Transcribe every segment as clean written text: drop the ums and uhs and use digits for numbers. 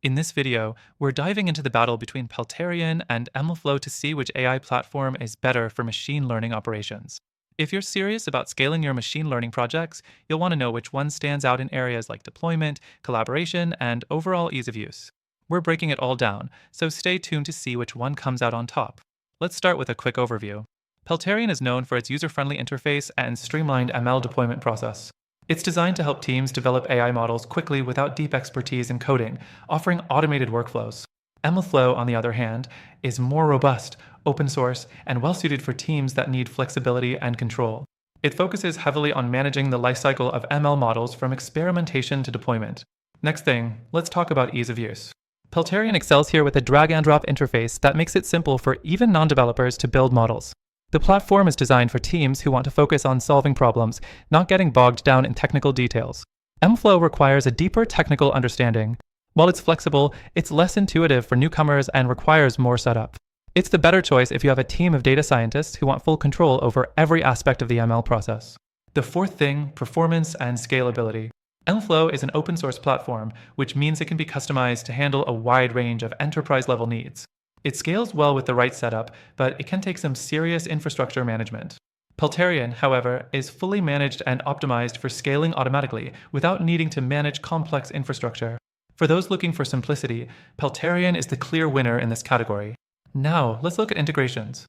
In this video, we're diving into the battle between Peltarion and MLflow to see which AI platform is better for machine learning operations. If you're serious about scaling your machine learning projects, you'll want to know which one stands out in areas like deployment, collaboration, and overall ease of use. We're breaking it all down, so stay tuned to see which one comes out on top. Let's start with a quick overview. Peltarion is known for its user-friendly interface and streamlined ML deployment process. It's designed to help teams develop AI models quickly without deep expertise in coding, offering automated workflows. MLflow, on the other hand, is more robust, open source, and well-suited for teams that need flexibility and control. It focuses heavily on managing the lifecycle of ML models from experimentation to deployment. Next thing, let's talk about ease of use. Peltarion excels here with a drag-and-drop interface that makes it simple for even non-developers to build models. The platform is designed for teams who want to focus on solving problems, not getting bogged down in technical details. MLflow requires a deeper technical understanding. While it's flexible, it's less intuitive for newcomers and requires more setup. It's the better choice if you have a team of data scientists who want full control over every aspect of the ML process. The fourth thing, performance and scalability. MLflow is an open source platform, which means it can be customized to handle a wide range of enterprise-level needs. It scales well with the right setup, but it can take some serious infrastructure management. Peltarion, however, is fully managed and optimized for scaling automatically without needing to manage complex infrastructure. For those looking for simplicity, Peltarion is the clear winner in this category. Now, let's look at integrations.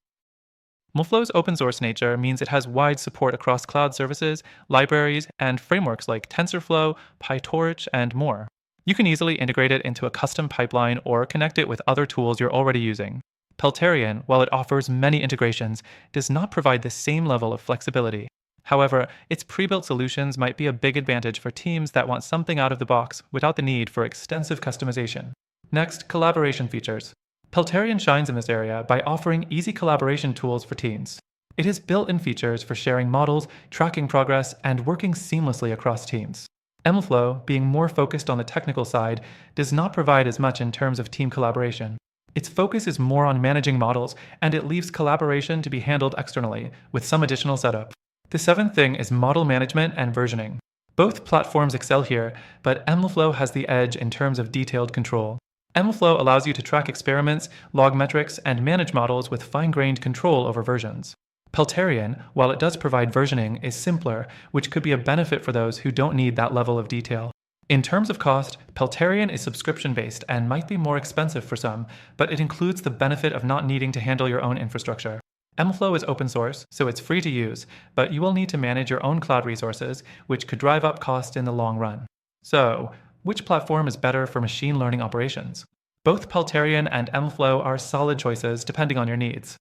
MLflow's open source nature means it has wide support across cloud services, libraries, and frameworks like TensorFlow, PyTorch, and more. You can easily integrate it into a custom pipeline or connect it with other tools you're already using. Peltarion, while it offers many integrations, does not provide the same level of flexibility. However, its pre-built solutions might be a big advantage for teams that want something out of the box without the need for extensive customization. Next, collaboration features. Peltarion shines in this area by offering easy collaboration tools for teams. It has built-in features for sharing models, tracking progress, and working seamlessly across teams. MLflow, being more focused on the technical side, does not provide as much in terms of team collaboration. Its focus is more on managing models, and it leaves collaboration to be handled externally, with some additional setup. The seventh thing is model management and versioning. Both platforms excel here, but MLflow has the edge in terms of detailed control. MLflow allows you to track experiments, log metrics, and manage models with fine-grained control over versions. Peltarion, while it does provide versioning, is simpler, which could be a benefit for those who don't need that level of detail. In terms of cost, Peltarion is subscription-based and might be more expensive for some, but it includes the benefit of not needing to handle your own infrastructure. MLflow is open source, so it's free to use, but you will need to manage your own cloud resources, which could drive up cost in the long run. So, which platform is better for machine learning operations? Both Peltarion and MLflow are solid choices depending on your needs.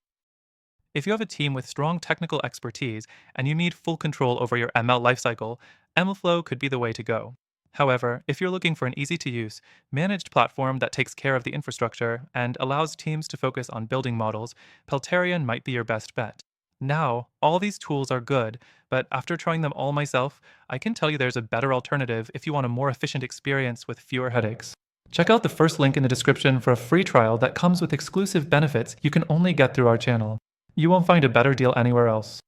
If you have a team with strong technical expertise and you need full control over your ML lifecycle, MLflow could be the way to go. However, if you're looking for an easy-to-use, managed platform that takes care of the infrastructure and allows teams to focus on building models, Peltarion might be your best bet. Now, all these tools are good, but after trying them all myself, I can tell you there's a better alternative if you want a more efficient experience with fewer headaches. Check out the first link in the description for a free trial that comes with exclusive benefits you can only get through our channel. You won't find a better deal anywhere else.